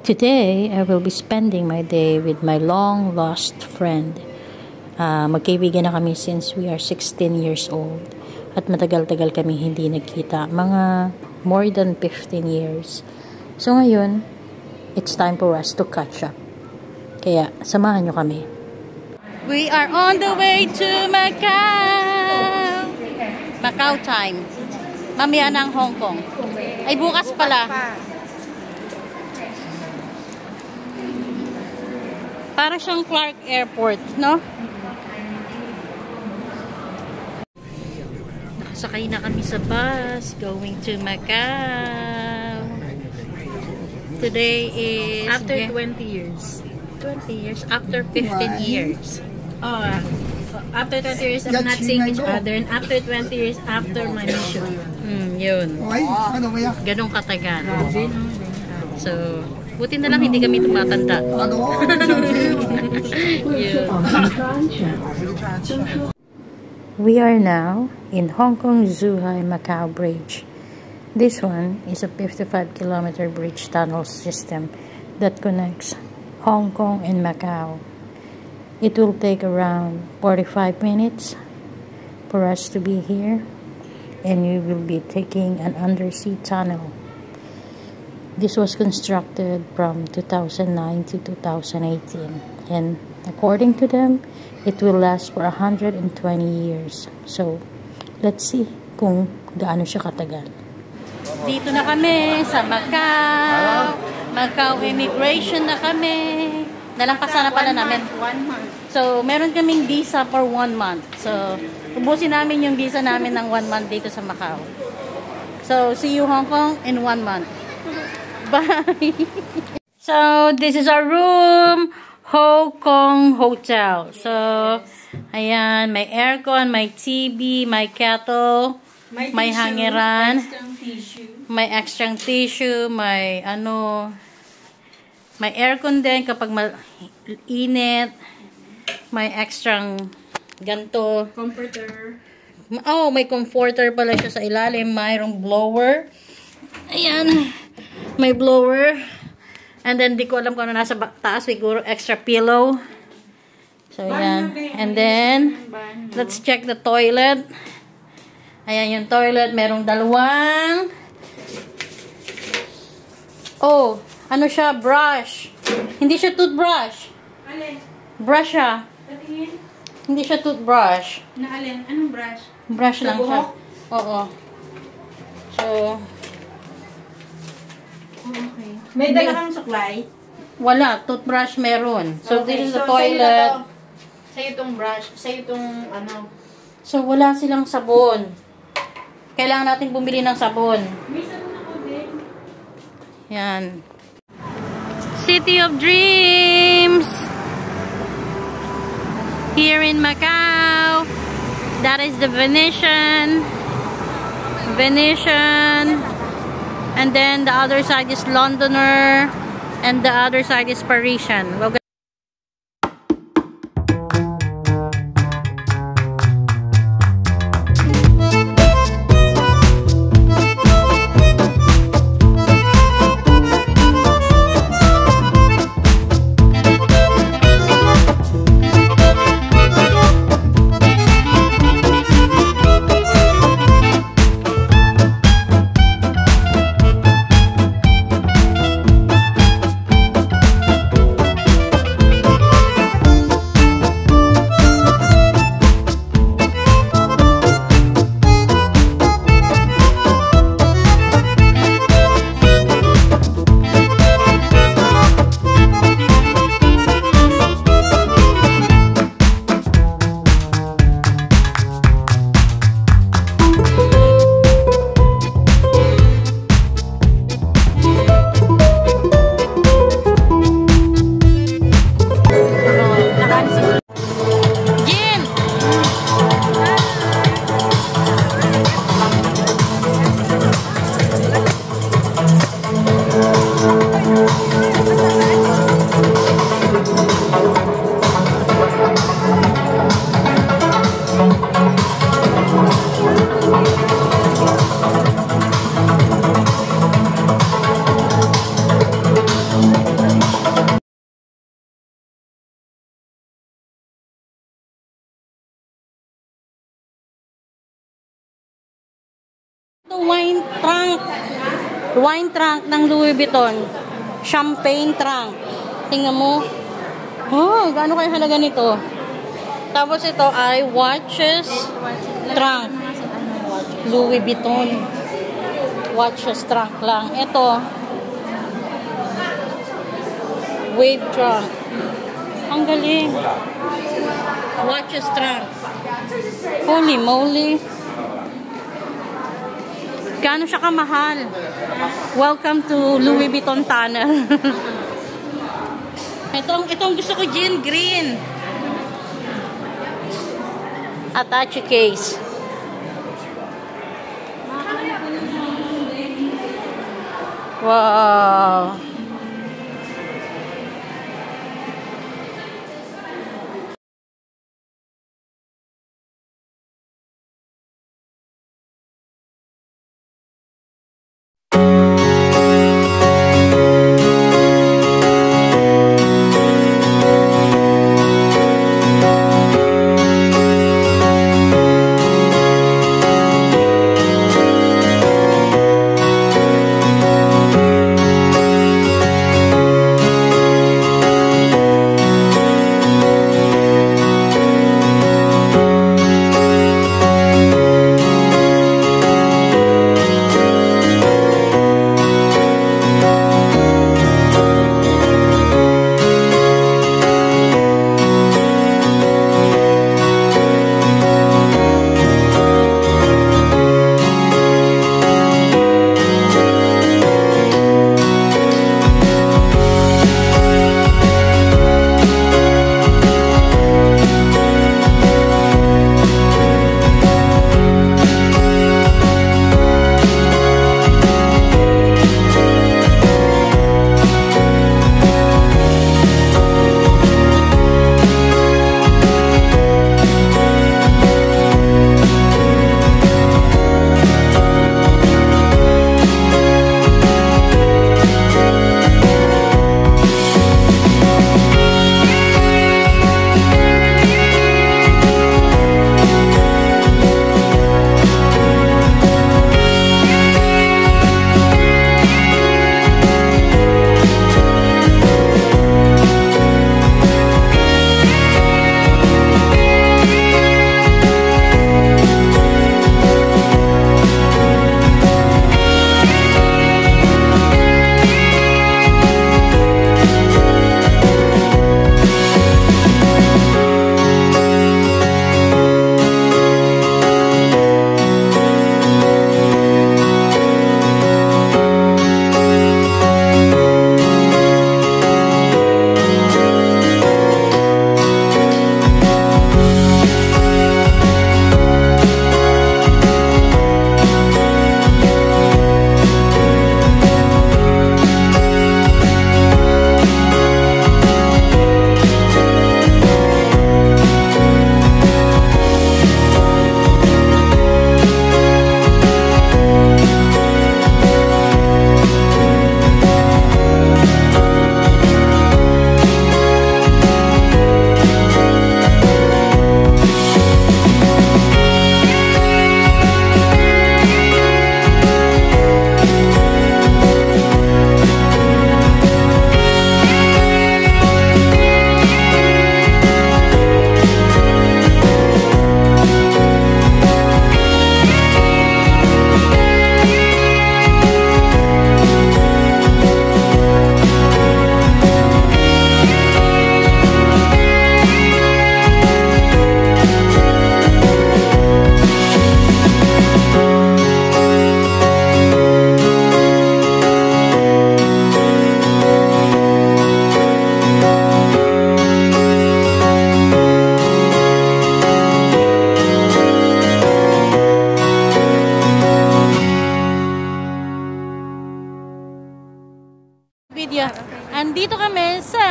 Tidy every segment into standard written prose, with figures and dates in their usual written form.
Today, I will be spending my day with my long-lost friend. Magkaibigan na kami since we are 16 years old. At matagal-tagal kami hindi nagkita. Mga more than 15 years. So ngayon, it's time for us to catch up. Kaya, samahan nyo kami. We are on the way to Macau! Macau time. Mamaya ng Hong Kong. Ay, bukas pala. Para siyang Clark Airport, no? Nakasakay na kami sa bus going to Macau. Today is... After 20 years. 20 years? After 15 years. Oh, after 20 years, I'm not seeing each other. And after 20 years, after my mission. Yun. Ganong katagal. So, buti na lang hindi kami tumatanda. We are now in Hong Kong Zhuhai Macau Bridge. This one is a 55-kilometer bridge tunnel system that connects Hong Kong and Macau. It will take around 45 minutes for us to be here, and we will be taking an undersea tunnel. This was constructed from 2009 to 2018, and according to them, it will last for 120 years. So, let's see kung gaano siya katagal. Dito na kami sa Macau. Macau immigration na kami. Nalampasan na pala namin. 1 month. So, meron kaming visa for 1 month. So, ubusin namin yung visa namin ng 1 month dito sa Macau. So, see you Hong Kong in 1 month. Bye! So, this is our room. Hong Kong Hotel. So, ayan, may aircon, may TV, may kettle, may hangiran, may extra tissue, may ano, may aircon din kapag init, may extra ganto. Comforter. Oh, may comforter pala siya sa ilalim. Mayroong blower. Ayan. May blower. And then, di ko alam kung ano nasa taas. Siguro extra pillow. So, ayan. And then, let's check the toilet. Ayan yung toilet. Merong dalawang. Oh, ano siya? Brush. Hindi siya toothbrush. Alin? Brush siya. Patingin? Hindi siya toothbrush. Na alin? Anong brush? Brush lang siya. Oo. So, Okay. May dala kang suklay? wala. Toothbrush meron. So, Okay, this is the so toilet. Sa'yo itong brush. Sa'yo itong ano. So, wala silang sabon. Kailangan natin bumili ng sabon. May sabon ako din. Yan. City of Dreams! Here in Macau. That is the Venetian. And then the other side is Londoner. And the other side is Parisian. wine trunk. Wine trunk ng Louis Vuitton. Champagne trunk. Tingnan mo. Oh, gaano kaya halaga nito? Tapos ito ay watches trunk. Louis Vuitton. Watches trunk lang. Ito. Wave trunk. Ang galing. Watches trunk. Holy moly. Gaano siya kamahal? Welcome to Louis Vuitton Tunnel. Itong gusto ko, gin green. Attache case. Wow. Video. Andito kami sa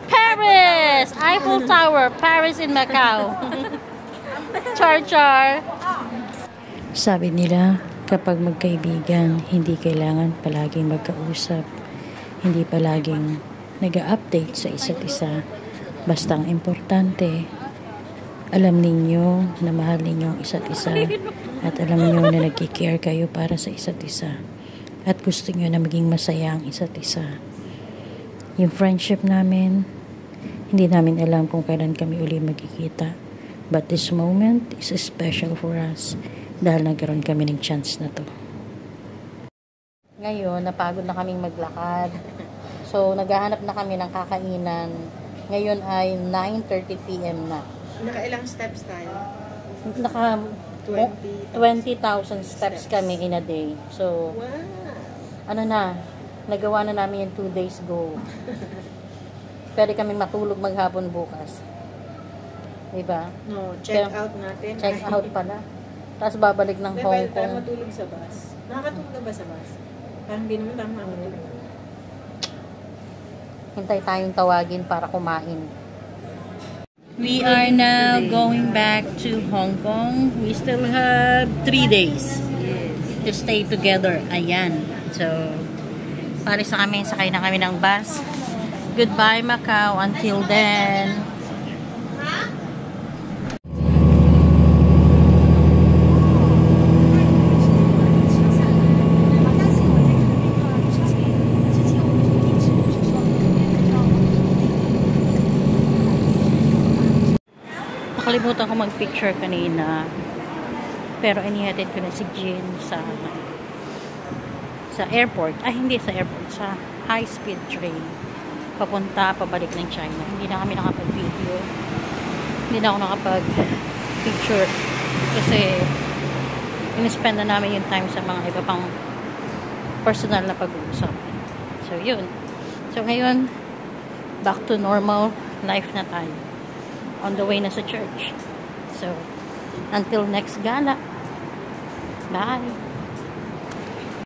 Paris! Eiffel Tower, Paris in Macau. Char-char. Sabi nila, kapag magkaibigan, hindi kailangan palaging magkausap. Hindi palaging nag-update sa isa't isa. Basta ang importante, alam ninyo na mahal ninyo ang isa't isa at alam niyo na nagki-care kayo para sa isa't isa at gusto niyo na maging masaya ang isa't isa. Yung friendship namin, hindi namin alam kung kailan kami uli magkikita, but this moment is special for us dahil nagkaroon kami ng chance na to. Ngayon, napagod na kaming maglakad. So, naghahanap na kami ng kakainan. Ngayon ay 9:30 PM na. Nakailang steps tayo? Naka 20,000 steps kami in a day. So, ano na, nagawa na namin yung 2 days ago. Pwede kami matulog maghapon bukas. Diba? No, check out natin. Check out pala. Tapos babalik ng Hong Kong. Tayo matulog sa bus. Nakakatulog na ba sa bus? Parang hindi naman tayo makakatulog. Hintay tayong tawagin para kumain. We are now going back to Hong Kong. We still have 3 days to stay together. Ayan. So, paris na kami. Sakay na kami ng bus. Goodbye, Macau. Until then. Nakalimutan ko mag-picture kanina. Pero inihatid ko na si Jean sa airport. Ay, hindi sa airport. Sa high-speed train. Pabalik ng China. Hindi na kami nakapag-video. Hindi na ako nakapag-picture. Kasi in-spend na namin yung time sa mga iba pang personal na pag-uusap. So, yun. So, ngayon, back to normal life na tayo. On the way na sa church. So, until next gala. Bye!